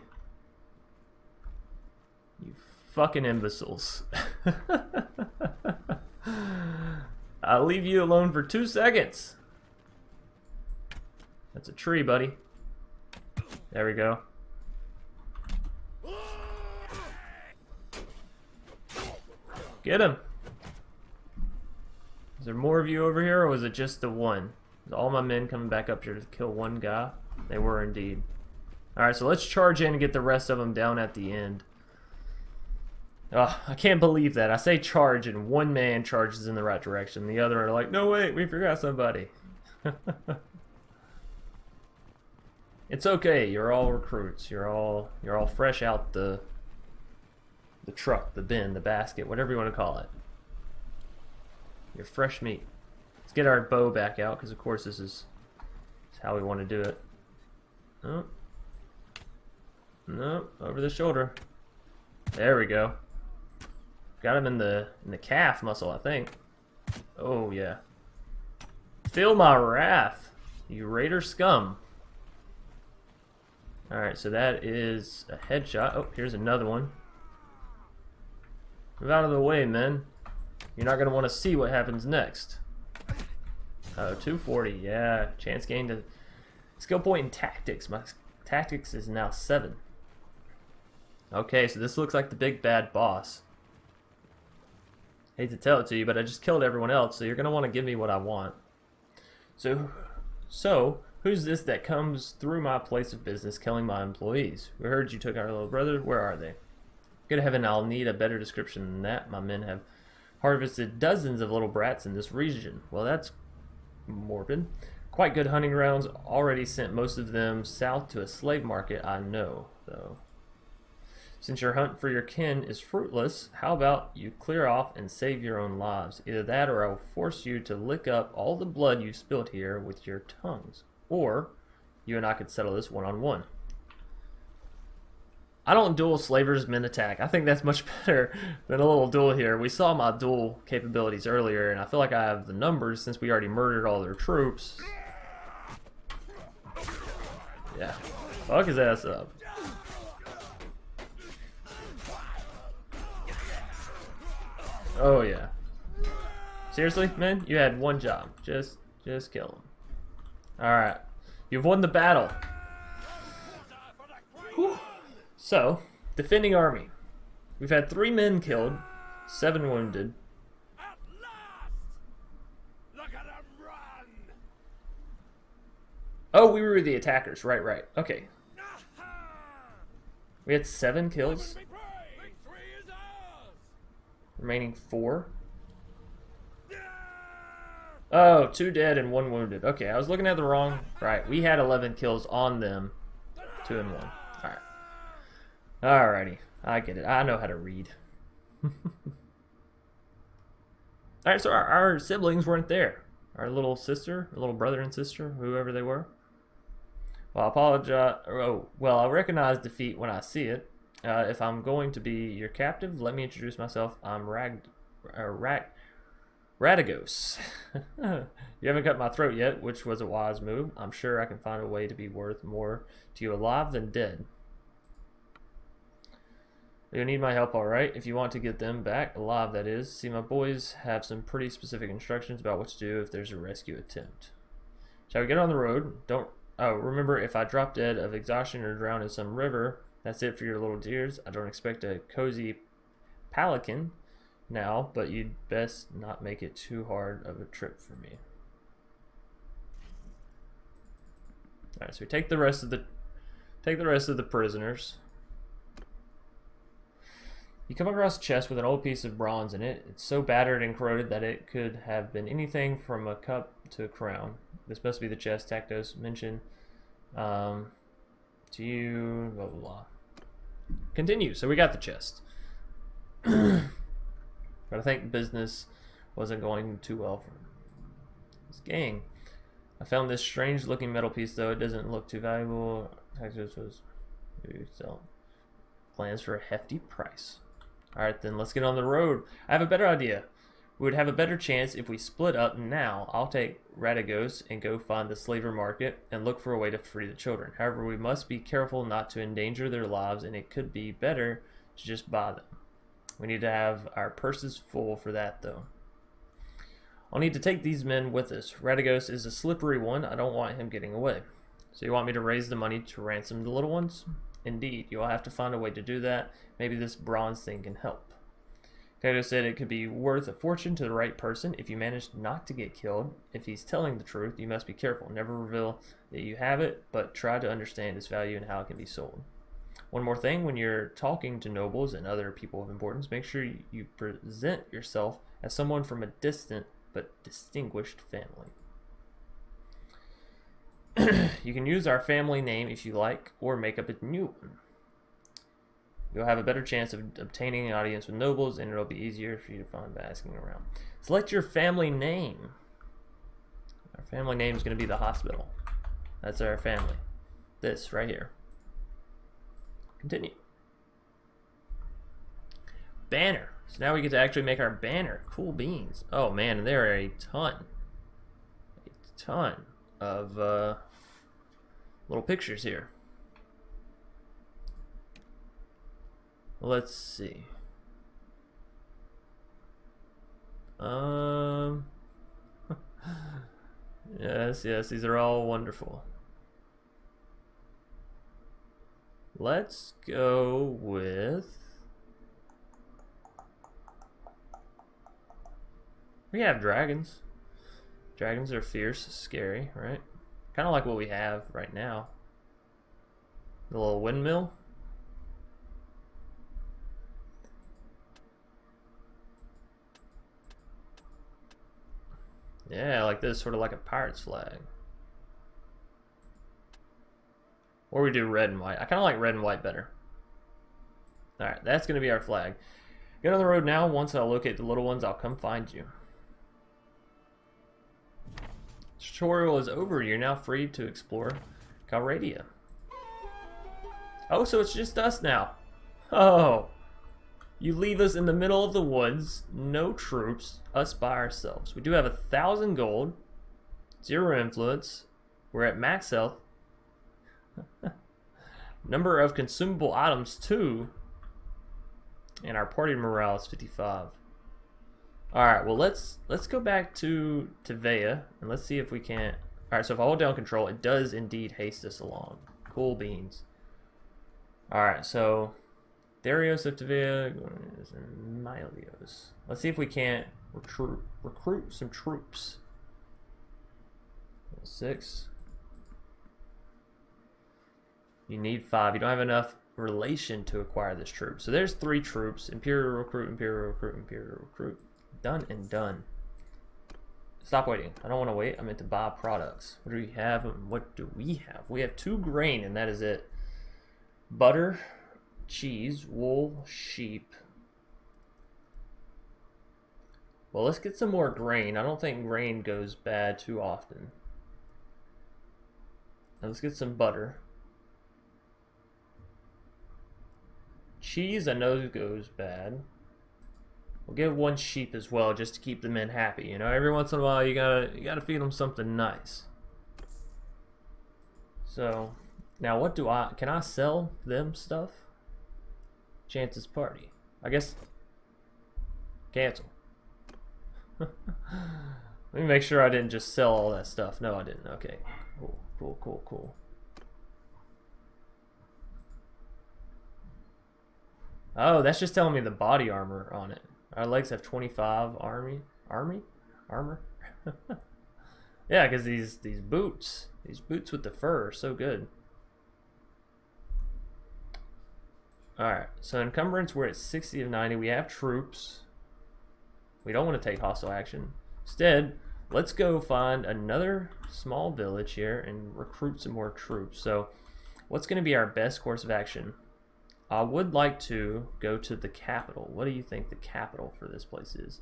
You fucking imbeciles. I'll leave you alone for 2 seconds. That's a tree, buddy. There we go. Get him. Is there more of you over here, or was it just the one? Is all my men coming back up here to kill one guy? They were indeed. Alright, so let's charge in and get the rest of them down at the end. I can't believe that. I say charge and one man charges in the right direction. The other are like, no wait, we forgot somebody. It's okay, you're all recruits. You're all fresh out the truck, the bin, the basket, whatever you want to call it. You're fresh meat. Let's get our bow back out, because of course this is how we want to do it. Oh. No, over the shoulder. There we go. Got him in the calf muscle, I think. Oh yeah. Feel my wrath, you raider scum. Alright, so that is a headshot. Oh, here's another one. Move out of the way, men. You're not going to want to see what happens next. Oh, 240. Yeah, chance gain to skill point in tactics. My tactics is now 7. Okay, so this looks like the big bad boss. Hate to tell it to you, but I just killed everyone else, so you're going to want to give me what I want. So who's this that comes through my place of business killing my employees? We heard you took our little brother. Where are they? Good heaven, I'll need a better description than that. My men have harvested dozens of little brats in this region. Well, that's morbid. Quite good hunting grounds. Already sent most of them south to a slave market, I know, though. Since your hunt for your kin is fruitless, how about you clear off and save your own lives? Either that or I will force you to lick up all the blood you've spilled here with your tongues. Or you and I could settle this one-on-one. I don't duel slavers men attack. I think that's much better than a little duel here. We saw my duel capabilities earlier, and I feel like I have the numbers since we already murdered all their troops. Yeah. Fuck his ass up. Oh yeah. Seriously, man? You had one job. Just kill him. Alright. You've won the battle. Whew. So, defending army. We've had 3 men killed, 7 wounded. At last! Look at them run! Oh, we were the attackers. Right. Okay. We had 7 kills. Victory is ours! Remaining 4. Oh, 2 dead and 1 wounded. Okay, I was looking at the wrong. Right, we had 11 kills on them. 2 and 1. Alright. Alrighty. I get it. I know how to read. Alright, so our siblings weren't there. Our little sister, our little brother and sister, whoever they were. Well, I apologize. Oh, well, I recognize defeat when I see it. If I'm going to be your captive, let me introduce myself. I'm Radagos. You haven't cut my throat yet, which was a wise move. I'm sure I can find a way to be worth more to you alive than dead. You'll need my help, alright, if you want to get them back, alive that is. See, my boys have some pretty specific instructions about what to do if there's a rescue attempt. Shall we get on the road? Remember, if I drop dead of exhaustion or drown in some river, that's it for your little dears. I don't expect a cozy pelican now, but you'd best not make it too hard of a trip for me. Alright, so we take the rest of the prisoners. You come across a chest with an old piece of bronze in it. It's so battered and corroded that it could have been anything from a cup to a crown. This must be the chest Tactos mentioned to you, blah, blah, blah. Continue. So we got the chest. But I think business wasn't going too well for this gang. I found this strange looking metal piece, though. It doesn't look too valuable. Tactos was sell plans for a hefty price. Alright, then let's get on the road. I have a better idea. We would have a better chance if we split up now. I'll take Radagos and go find the slaver market and look for a way to free the children. However, we must be careful not to endanger their lives, and it could be better to just buy them. We need to have our purses full for that, though. I'll need to take these men with us. Radagos is a slippery one. I don't want him getting away. So you want me to raise the money to ransom the little ones? Indeed, you'll have to find a way to do that. Maybe this bronze thing can help. Kato said it could be worth a fortune to the right person if you manage not to get killed. If he's telling the truth, you must be careful. Never reveal that you have it, but try to understand its value and how it can be sold. One more thing, when you're talking to nobles and other people of importance, make sure you present yourself as someone from a distant but distinguished family. You can use our family name if you like, or make up a new one. You'll have a better chance of obtaining an audience with nobles, and it'll be easier for you to find by asking around. Select your family name. Our family name is going to be the hospital. That's our family. This right here. Continue. Banner. So now we get to actually make our banner. Cool beans. Oh man, and there are a ton of little pictures here. Let's see. Yes, these are all wonderful. Let's go with... We have dragons. Dragons are fierce, scary, right? Kind of like what we have right now. The little windmill. Yeah, like this, sort of like a pirate's flag. Or we do red and white. I kind of like red and white better. Alright, that's going to be our flag. Get on the road now. Once I locate the little ones, I'll come find you. Tutorial is over. You're now free to explore Calradia. Oh, so it's just us now. Oh. You leave us in the middle of the woods, no troops, us by ourselves. We do have 1,000 gold, 0 influence, we're at max health, number of consumable items 2, and our party morale is 55. All right, well let's go back to Vea and let's see if we can't. All right, so if I hold down control, it does indeed haste us along. Cool beans. All right, so Darius of Tevea and Mylios. Let's see if we can't recruit some troops. 6. You need 5. You don't have enough relation to acquire this troop. So there's 3 troops. Imperial recruit, Imperial recruit, Imperial recruit. Done and done. Stop waiting. I don't want to wait. I meant to buy products. What do we have and what do we have? We have 2 grain and that is it. Butter, cheese, wool, sheep. Well, let's get some more grain. I don't think grain goes bad too often. Now let's get some butter. Cheese I know goes bad. We'll get 1 sheep as well just to keep the men happy. You know, every once in a while you gotta feed them something nice. So now what do can I sell them stuff? Chance's party. I guess cancel. Let me make sure I didn't just sell all that stuff. No, I didn't. Okay. Cool. Oh, that's just telling me the body armor on it. Our legs have 25 armor. Yeah, because these boots with the fur are so good. Alright, so encumbrance, we're at 60 of 90. We have troops. We don't want to take hostile action. Instead, let's go find another small village here and recruit some more troops. So, what's going to be our best course of action? I would like to go to the capital. What do you think the capital for this place is?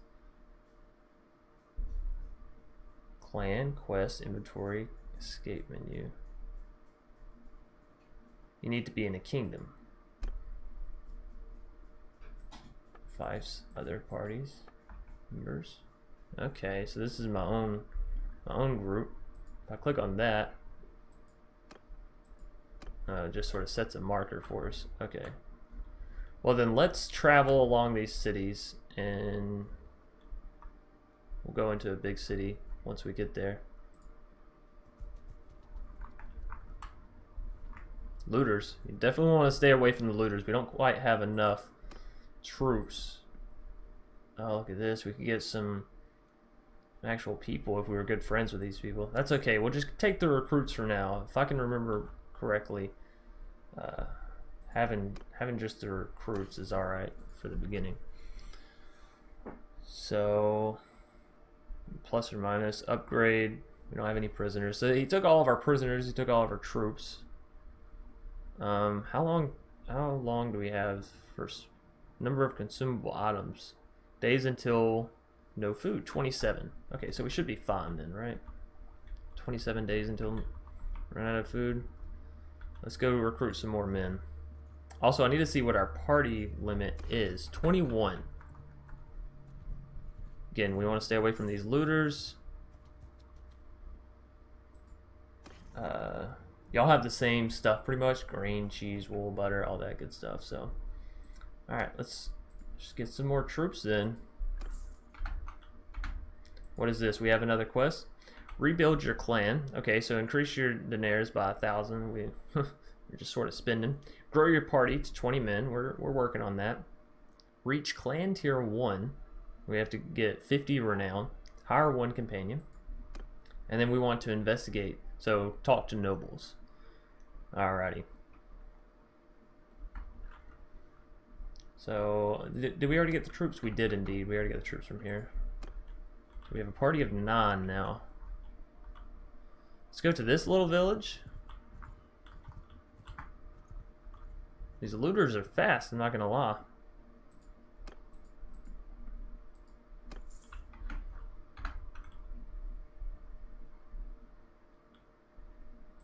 Clan, quest, inventory, escape menu. You need to be in a kingdom. 5 other parties, members. Okay, so this is my own group. If I click on that, it just sort of sets a marker for us. Okay. Well then, let's travel along these cities, and we'll go into a big city once we get there. Looters. You definitely want to stay away from the looters. We don't quite have enough troops. Oh, look at this. We could get some actual people if we were good friends with these people. That's okay. We'll just take the recruits for now. If I can remember correctly, having just the recruits is alright for the beginning. So, plus or minus, upgrade. We don't have any prisoners. So he took all of our prisoners. He took all of our troops. How long do we have for number of consumable items? Days until no food. 27. Okay, so we should be fine then, right? 27 days until we run out of food. Let's go recruit some more men. Also, I need to see what our party limit is. 21. Again, we want to stay away from these looters. Y'all have the same stuff pretty much. Grain, cheese, wool, butter, all that good stuff. So, alright, let's just get some more troops in. What is this? We have another quest. Rebuild your clan. Okay, so increase your dinars by 1,000. We're just sort of spending. Grow your party to 20 men. We're working on that. Reach clan tier 1. We have to get 50 renown. Hire 1 companion. And then we want to investigate. So talk to nobles. Alrighty. So did we already get the troops? We did indeed. We already got the troops from here. So we have a party of 9 now. Let's go to this little village. These looters are fast, I'm not gonna lie.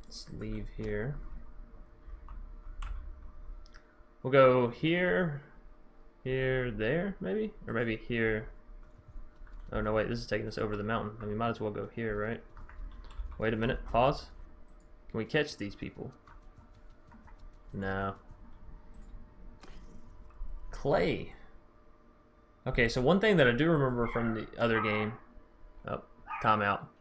Let's leave here. We'll go here, here, there, maybe? Or maybe here. Oh no, wait, this is taking us over the mountain. I mean, might as well go here, right? Wait a minute, pause. Can we catch these people? No. Clay. Okay, so one thing that I do remember from the other game... Oh, timeout.